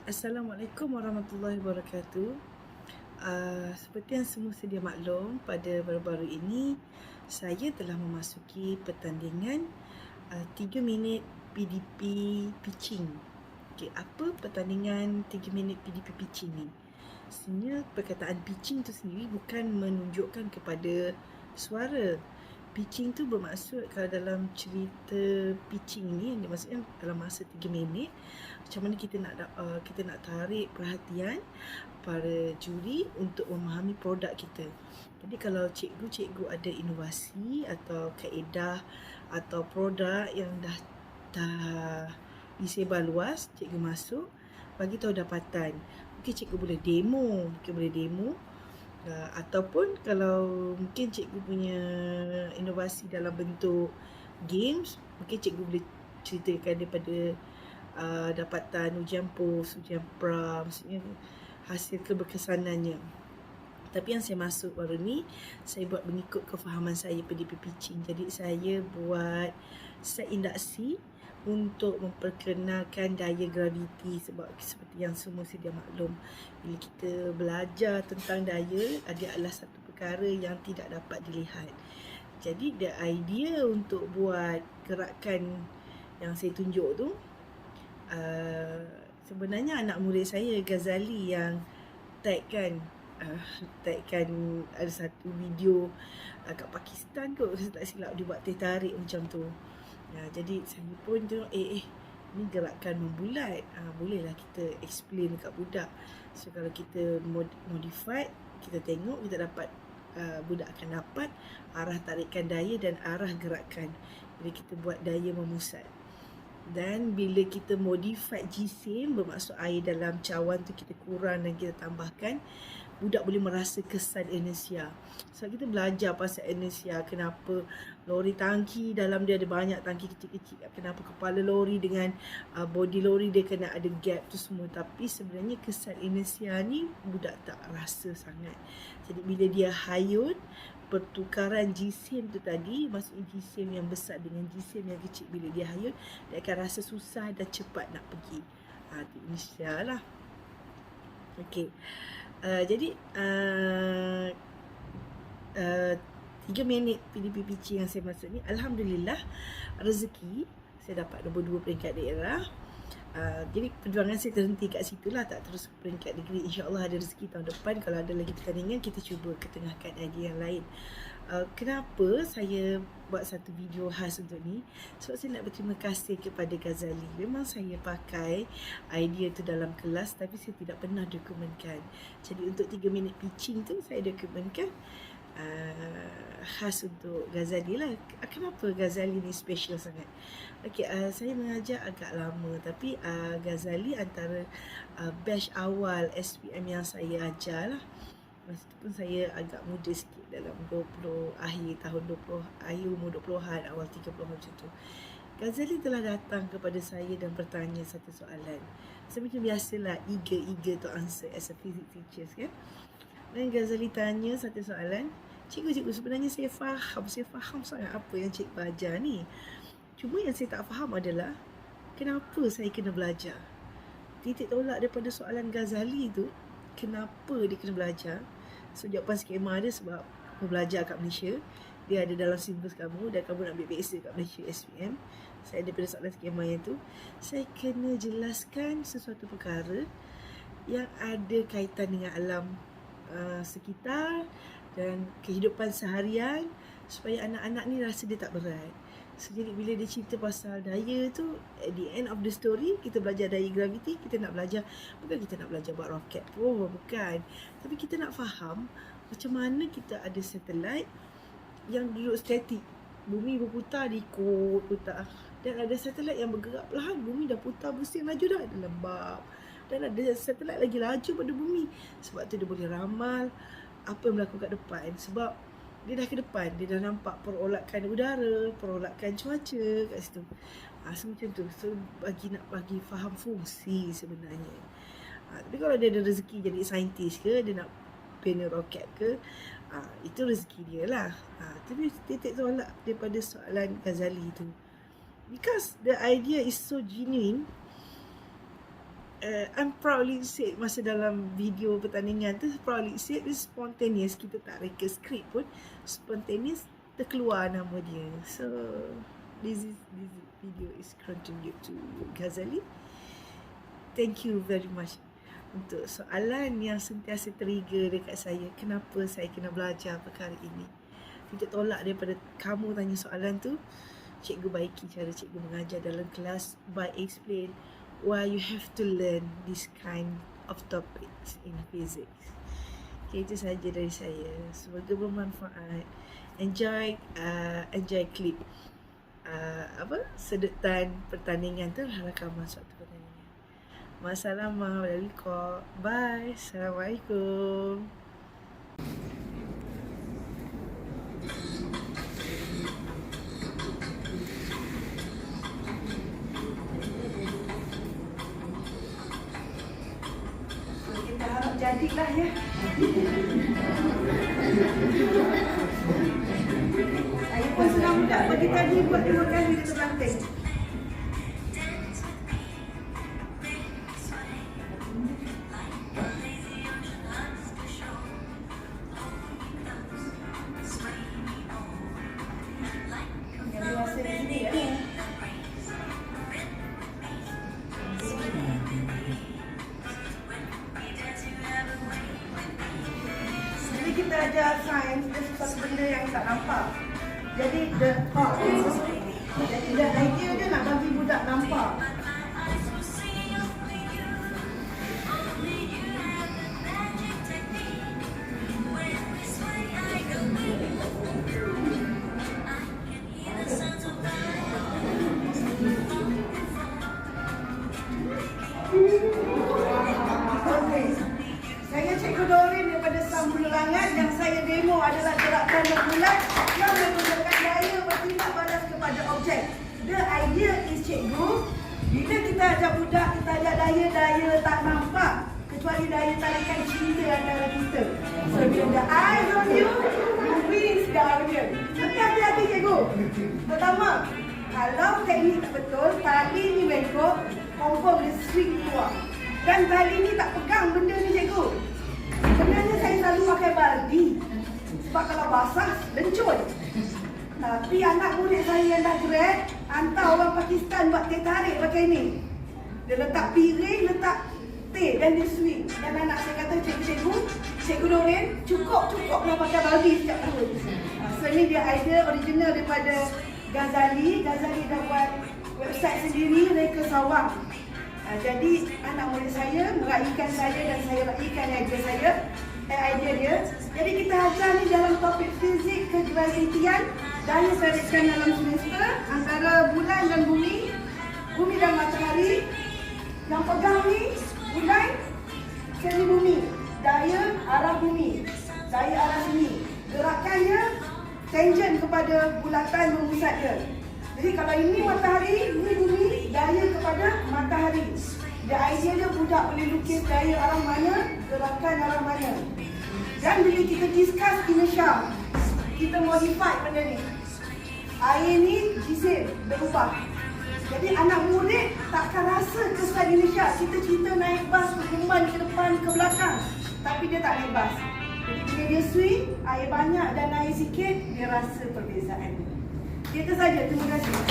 Assalamualaikum warahmatullahi wabarakatuh. Seperti yang semua sedia maklum, pada baru-baru ini saya telah memasuki pertandingan 3 minit PDP pitching. Okey, apa pertandingan 3 minit PDP pitching ni? Sebenarnya perkataan pitching tu sendiri bukan menunjukkan kepada suara. Pitching tu bermaksud kalau dalam cerita pitching ni, maksudnya dalam masa 3 minit macam mana kita nak tarik perhatian para juri untuk memahami produk kita. Jadi kalau cikgu ada inovasi atau kaedah atau produk yang dah disebar luas, cikgu masuk bagi tahu dapatan. Mungkin cikgu boleh demo, ataupun kalau mungkin cikgu punya inovasi dalam bentuk games, mungkin cikgu boleh ceritakan daripada dapatan ujian POS, ujian pra, maksudnya hasil keberkesanannya. Tapi yang saya masuk baru ni, saya buat mengikut kefahaman saya PDP pitching. Jadi saya buat set induksi untuk memperkenalkan daya graviti, sebab seperti yang semua sedia maklum, bila kita belajar tentang daya, dia adalah satu perkara yang tidak dapat dilihat. Jadi the idea untuk buat gerakan yang saya tunjuk tu, sebenarnya anak murid saya Ghazali yang tagkan ada satu video kat Pakistan kot, saya tak silap, dia buat teh tarik macam tu. Jadi saya pun tengok ni gerakan membulat, bolehlah kita explain dekat budak. So kalau kita modified, kita tengok, kita dapat budak akan dapat arah tarikan daya dan arah gerakan bila kita buat daya memusat. Dan bila kita modified GSIM, bermaksud air dalam cawan tu kita kurang dan kita tambahkan, budak boleh merasa kesan inersia. Sebab kita belajar pasal inersia, kenapa lori tangki dalam dia ada banyak tangki kecil-kecil, kenapa kepala lori dengan body lori dia kena ada gap tu semua. Tapi sebenarnya kesan inersia ni budak tak rasa sangat. Jadi bila dia hayun, pertukaran GSIM tu tadi, maksudnya GSIM yang besar dengan GSIM yang kecil, bila dia hayun, dia akan rasa susah dan cepat nak pergi. Itu inersia lah. Okey. Jadi 3 minit PDP pitching yang saya maksud ni, alhamdulillah rezeki saya dapat nombor 2 peringkat daerah. Jadi perjuangan saya terhenti kat situ lah, tak terus ke peringkat negeri. InsyaAllah ada rezeki tahun depan, kalau ada lagi pertandingan kita cuba ketengahkan idea yang lain. Kenapa saya buat satu video khas untuk ni? Sebab saya nak berterima kasih kepada Ghazali. Memang saya pakai idea tu dalam kelas, tapi saya tidak pernah dokumenkan. Jadi untuk 3 minit pitching tu saya dokumenkan khas untuk Ghazali lah. Kenapa Ghazali ni special sangat? Okey, saya mengajar agak lama, tapi Ghazali antara batch awal SPM yang saya ajar lah. Masa tu pun saya agak muda sikit, dalam 20 akhir tahun 20, akhir umur 20-an, awal 30-an macam tu. Ghazali telah datang kepada saya dan bertanya satu soalan. Saya macam biasalah, eager to answer as a physics teacher kan. Dan Ghazali tanya satu soalan, cikgu sebenarnya saya faham sangat apa yang cikgu ajar ni. Cuma yang saya tak faham adalah kenapa saya kena belajar. Titik tolak daripada soalan Ghazali tu, kenapa dia kena belajar? So jawapan skema dia sebab kamu belajar kat Malaysia, dia ada dalam silibus kamu dan kamu nak ambil PSA kat Malaysia SPM. Saya daripada soalan skema yang tu, saya kena jelaskan sesuatu perkara yang ada kaitan dengan alam sekitar dan kehidupan seharian, supaya anak-anak ni rasa dia tak berat. So, jadi bila dia cerita pasal daya tu, at the end of the story, kita belajar daya graviti, kita nak belajar, bukan kita nak belajar buat roket pun, bukan. Tapi kita nak faham macam mana kita ada satelit yang duduk statik. Bumi berputar, dia ikut putar. Dan ada satelit yang bergerak perlahan, bumi dah putar pusing laju dah, ada lembab. Dan ada satelit lagi laju pada bumi. Sebab tu dia boleh ramal apa yang berlaku kat depan. Sebab dia dah ke depan, dia dah nampak perolakan udara, perolakan cuaca kat situ. So macam tu. So nak bagi faham fungsi sebenarnya. Tapi kalau dia ada rezeki jadi saintis ke, dia nak bina roket ke, itu rezeki dia lah. Tapi titik tolak daripada soalan Ghazali tu, because the idea is so genuine, I'm proudly said masa dalam video pertandingan tu, proudly said it's spontaneous, kita tak reka skrip pun, spontaneous terkeluar nama dia. So this video is contribute to Ghazali. Thank you very much untuk soalan yang sentiasa trigger dekat saya. Kenapa saya kena belajar perkara ini? Tidak tolak daripada kamu tanya soalan tu, cikgu baiki cara cikgu mengajar dalam kelas by explain why you have to learn this kind of topics in physics. Okay, itu sahaja dari saya. Semoga bermanfaat. Enjoy clip sedutan pertandingan tu, rakaman suatu pertandingan. Wassalamualaikum. Bye. Assalamualaikum. Kita harap jadilah ya. Saya pun senang budak bagi tadi buat 2 kali dia terbanting. Yang rasa di sini ya. Jadi kita ajar sains, dia sesuatu benda yang tak nampak. Jadi the thought, jadi the idea dia nak bagi budak nampak. Okay. Saya Cikgu Doreen daripada Sambulangan. Yang saya demo adalah gerakan berbulan yang menggunakan daya bertindak balas kepada objek. The idea is cikgu, bila kita ajar budak, kita ajar daya tak nampak kecuali daya tarikan cinta antara kita. So bila the eyes on you, you wins the argument. Tapi hati-hati cikgu. Pertama, kalau teknik tak betul, tali ni bengkok, confirm dia swing keluar. Dan tali ni tak pegang benda ni cikgu. Sebenarnya saya selalu pakai baldi, sebab kalau basah, lencur. Tapi anak murid saya yang dah grad, hantar orang Pakistan buat teh tarik pakai ni. Dia letak piring, letak teh dan dia swing. Dan anak saya kata, Cikgu Doreen, cukup-cukuplah pakai baldi setiap tahun. So ni dia idea original daripada Ghazali. Ghazali dah buat website sendiri, Reka Sawang. Jadi anak murid saya meraihkan saya dan saya raihkan idea dia. Jadi kita ajar ni dalam topik fizik kegravitian, daya tarikan dalam semester antara bulan dan bumi, bumi dan matahari. Yang pegang ni bulan, seli bumi, daya arah bumi, daya arah sini. Gerakannya tangent kepada bulatan berpusat dia. Jadi kalau ini matahari, ini bumi, daya kepada matahari. The idea dia budak boleh lukis daya arah mana, gerakan arah mana. Dan bila kita discuss inertia, kita modify benda ni. Air ni jisim, berubah. Jadi anak murid takkan rasa kesan inertia. Kita cerita naik bas, berkembang ke depan, ke belakang. Tapi dia tak naik bas. Jadi bila dia swing, air banyak dan air sikit, dia rasa perbezaan. Itu saja, terima kasih.